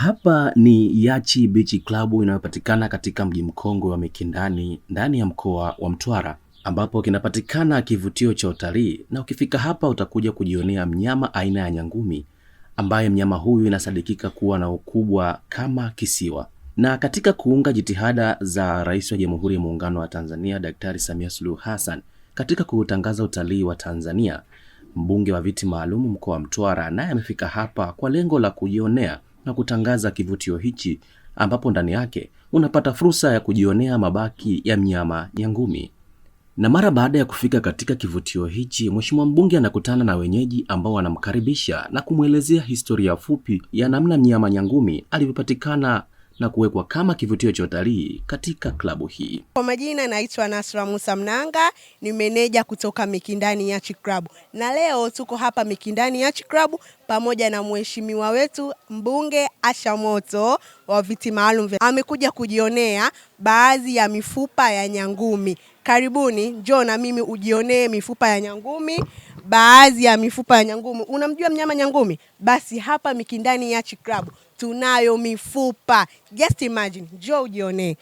Hapa ni Yachi Beach Club inayopatikana katika mji mkongwe wa Mikindani ndani ya mkoa wa Mtwara, ambapo kinapatikana kivutio cha utalii, na ukifika hapa utakuja kujionea mnyama aina ya nyangumi, ambaye mnyama huyu inasadikika kuwa na ukubwa kama kisiwa. Na katika kuunga jitihada za Rais wa Jamhuri ya Muungano wa Tanzania Daktari Samia Suluhu Hassan katika kuutangaza utalii wa Tanzania, mbunge wa viti maalum mkoa wa Mtwara naye amefika hapa kwa lengo la kujionea na kutangaza kivutio hichi, ambapo ndani yake unapata fursa ya kujionea mabaki ya mnyama nyangumi. Na mara baada ya kufika katika kivutio hichi, Mheshimiwa mbunge anakutana na wenyeji ambao wanamkaribisha na kumwelezea historia fupi ya namna mnyama nyangumi alivyopatikana na kuwekwa kama kivutio cha utalii katika klabu hii. Kwa majina naitwa Nasra Musa Mnanga, ni meneja kutoka Mikindani Yachi Club. Na leo tuko hapa Mikindani Yachi Club pamoja na mheshimiwa wetu mbunge Asha Moto wa viti maalum. Amekuja kujionea baadhi ya mifupa ya nyangumi. Karibuni, njoo na mimi ujionee mifupa ya nyangumi, baadhi ya mifupa ya nyangumi. Unamjua mnyama nyangumi? Basi hapa Mikindani Yachi Club tunayo mifupa. Just imagine, njoo ujionee.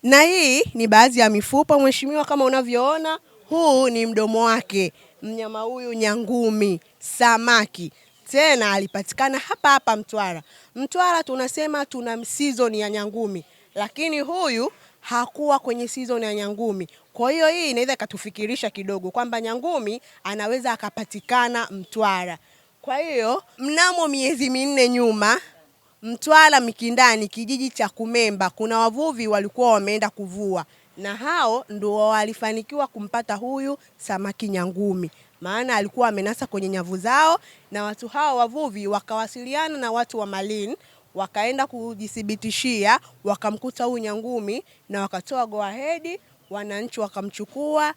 Na hii ni baadhi ya mifupa mheshimiwa, kama unavyoona. Huu ni mdomo wake. Mnyama huyu nyangumi, samaki. Tena alipatikana hapa hapa Mtwara. Mtwara tunasema tuna season ya nyangumi, lakini huyu hakuwa kwenye season ya nyangumi. Kwa hiyo hii inaweza ikatufikirisha kidogo kwamba nyangumi anaweza akapatikana Mtwara. Kwa hiyo mnamo miezi 4 nyuma, Mtwara Mikindani, kijiji cha Kumemba, kuna wavuvi walikuwa wameenda kuvua, na hao ndio walifanikiwa kumpata huyu samaki nyangumi, maana alikuwa amenasa kwenye nyavu zao. Na watu hao wavuvi wakawasiliana na watu wa Marine, wakaenda kujithibitishia, wakamkuta huyu nyangumi na wakatoa go ahead, wananchi wakamchukua,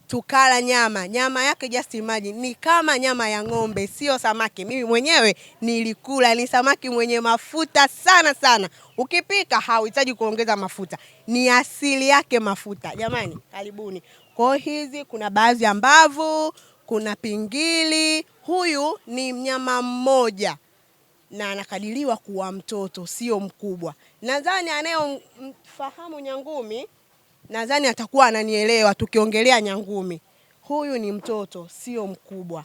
tukala nyama yake. Just imagine, ni kama nyama ya ng'ombe, sio samaki. Mimi mwenyewe nilikula, ni samaki mwenye mafuta sana sana. Ukipika hauhitaji kuongeza mafuta, ni asili yake mafuta. Jamani, karibuni. Kwa hizi kuna baadhi ya mbavu, kuna pingili. Huyu ni mnyama mmoja na anakadiriwa kuwa mtoto, sio mkubwa. Nadhani anayemfahamu nyangumi nadhani atakuwa ananielewa tukiongelea nyangumi. Huyu ni mtoto, sio mkubwa.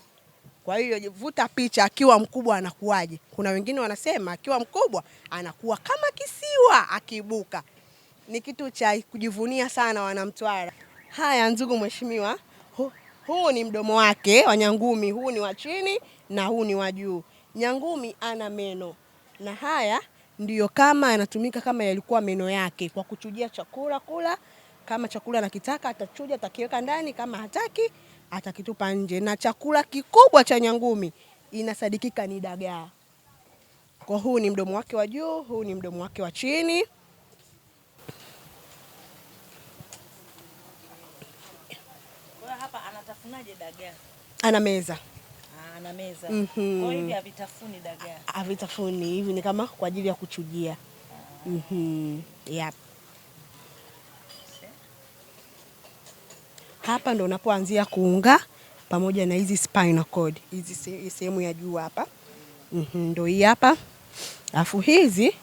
Kwa hiyo vuta picha, akiwa mkubwa anakuwaje? Kuna wengine wanasema akiwa mkubwa anakuwa kama kisiwa akibuka. Ni kitu cha kujivunia sana wanamtwara. Haya ndugu mheshimiwa, huu ni mdomo wake wa nyangumi. Huu ni wa chini na huu ni wa juu. Nyangumi ana meno, na haya ndiyo kama yanatumika kama yalikuwa meno yake kwa kuchujia chakula kula. Kama chakula anakitaka atachuja, atakiweka ndani, kama hataki atakitupa nje. Na chakula kikubwa cha nyangumi inasadikika ni dagaa. Kwa huu ni mdomo wake wa juu, huu ni mdomo wake wa chini. Kwa hapa anatafunaje dagaa? Ana meza. Ana meza. Kwa hivi havitafuni dagaa. Havitafuni, hivi ni kama kwa ajili ya kuchujia. Yep. Hapa ndo unapoanzia kuunga pamoja na hizi spinal cord. Hizi sehemu ya juu hapa. Ndo hii hapa. Alafu hizi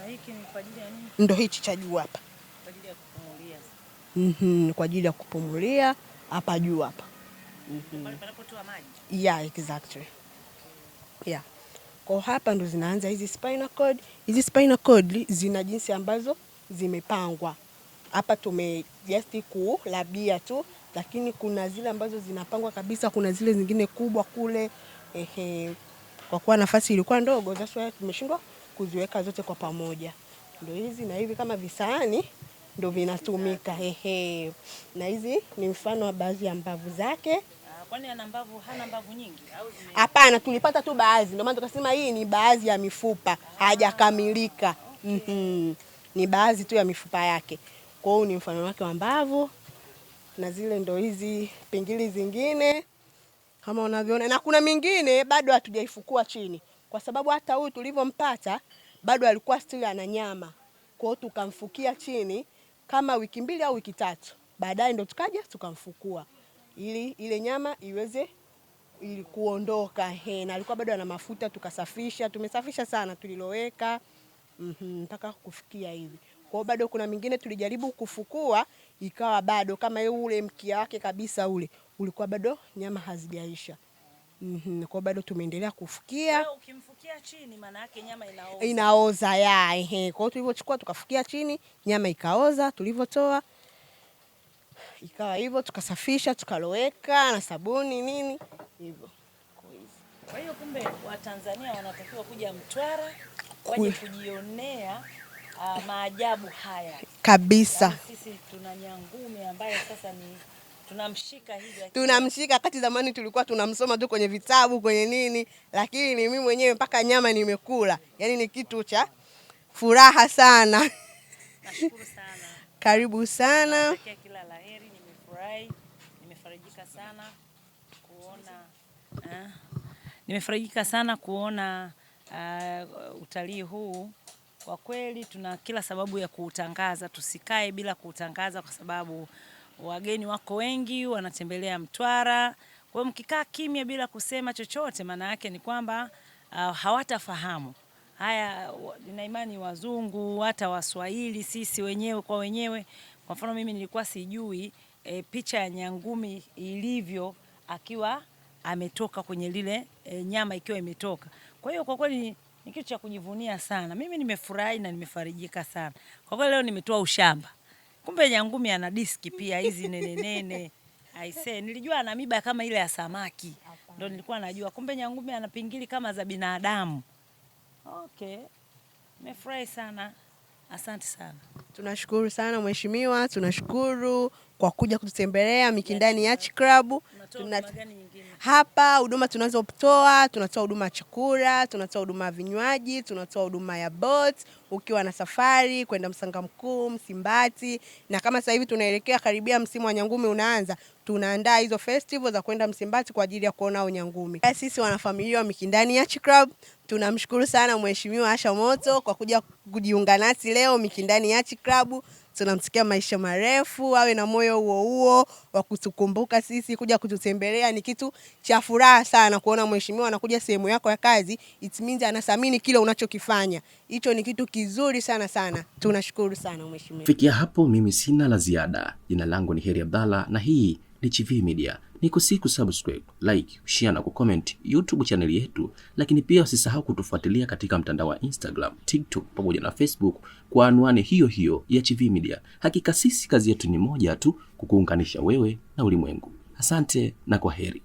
na hiki ni kwa ajili ya nini? Ndo hichi cha juu hapa. Kwa ajili ya kupumulia. Kwa ajili ya kupumulia hapa juu hapa. Pale panapotoa maji. Yeah, exactly. Yeah. Kwa hapa ndo zinaanza hizi spinal cord. Hizi spinal cord zina jinsi ambazo zimepangwa. Hapa just kulabia tu, lakini kuna zile ambazo zinapangwa kabisa, kuna zile zingine kubwa kule. Kwa kuwa nafasi ilikuwa ndogo, sasa tumeshindwa kuziweka zote kwa pamoja. Ndio hizi na hivi kama visahani ndio vinatumika. Na hizi ni mfano wa baadhi ya mbavu zake. Kwani ana mbavu, hana mbavu nyingi au? Hapana, tulipata tu baadhi. Ndio maana tukasema hii ni baadhi ya mifupa, hajakamilika. Ni baadhi tu ya mifupa yake. Kwa hiyo ni mfano wake wa mbavu, na zile ndo hizi pingili zingine kama unavyoona, na kuna mingine bado hatujaifukua chini, kwa sababu hata huyu tulivyompata bado alikuwa still ana nyama. Kwa hiyo tukamfukia chini kama wiki 2 au wiki 3, baadaye ndo tukaja tukamfukua ili ile nyama iweze ili kuondoka. Na alikuwa bado ana mafuta, tukasafisha, tumesafisha sana tuliloweka mpaka kufikia hivi. Kwa hiyo bado kuna mingine tulijaribu kufukua, ikawa bado kama ule mkia wake kabisa ule ulikuwa bado nyama hazijaisha. Kwa bado tumeendelea kufukia. Kwa ukimfukia chini maana yake nyama inaoza. Inaoza Kwa hiyo tulivyochukua tukafukia chini, nyama ikaoza, tulivyotoa ikawa hivyo, tukasafisha, tukaloweka na sabuni nini hivyo. Kwa hiyo kumbe Watanzania wanatakiwa kuja Mtwara waje kujionea maajabu haya. Kabisa. Yani sisi tuna Nyangumi ambaye sasa ni tunamshika hivi. Tunamshika, kati zamani tulikuwa tunamsoma tu kwenye vitabu kwenye nini, lakini mimi mwenyewe mpaka nyama nimekula. Yaani ni kitu cha furaha sana. Nashukuru sana. Karibu sana. Natakia kila laheri, nimefurahi, nimefarijika sana kuona utalii huu. Kwa kweli tuna kila sababu ya kuutangaza, tusikae bila kuutangaza kwa sababu wageni wako wengi wanatembelea Mtwara. Kwa hiyo mkikaa kimya bila kusema chochote maana yake ni kwamba hawatafahamu. Haya, nina imani wazungu, hata Waswahili, sisi wenyewe kwa wenyewe. Kwa mfano mimi nilikuwa sijui picha ya Nyangumi ilivyo akiwa ametoka kwenye lile nyama ikiwa imetoka. Kwa hiyo kwa kweli ni kitu cha kujivunia sana. Mimi nimefurahi na nimefarijika sana. Kwa kweli leo nimetoa ushamba. Kumbe Nyangumi ana diski pia hizi nene. Aisee, nilijua ana miba kama ile ya samaki. Ndio nilikuwa najua. Kumbe Nyangumi ana pingili kama za binadamu. Okay. Nimefurahi sana. Asante sana. Tunashukuru sana mheshimiwa, tunashukuru kwa kuja kututembelea Mikindani Yacht Club. Hapa huduma tunazotoa, tunatoa huduma ya chakula, tunatoa huduma ya vinywaji, tunatoa huduma ya boat, ukiwa na safari kwenda Msanga Mkuu, Msimbati, na kama sasa hivi tunaelekea karibia msimu wa Nyangumi unaanza, tunaandaa hizo festival za kwenda Msimbati kwa ajili ya kuona Nyangumi. Sisi wanafamilia wa Mikindani Yacht Club tunamshukuru sana mheshimiwa Asha Moto kwa kuja kujiunga nasi leo Mikindani Yacht Club. Tunamsikia maisha marefu, awe na moyo huo wa kutukumbuka sisi, kuja kututembelea. Ni kitu cha furaha sana kuona mheshimiwa anakuja sehemu yako ya kazi. It means anathamini kile unachokifanya. Hicho ni kitu kizuri sana. Tunashukuru sana mheshimiwa. Fikia hapo mimi sina la ziada. Jina langu ni Heri Abdalla na hii ni Chivihi Media. Nikusihi kusubscribe, like, share na kucomment YouTube channel yetu, lakini pia usisahau kutufuatilia katika mtandao wa Instagram, TikTok pamoja na Facebook kwa anwani hiyo ya Chivihi Media. Hakika sisi kazi yetu ni moja tu, kukuunganisha wewe na ulimwengu. Asante na kwaheri.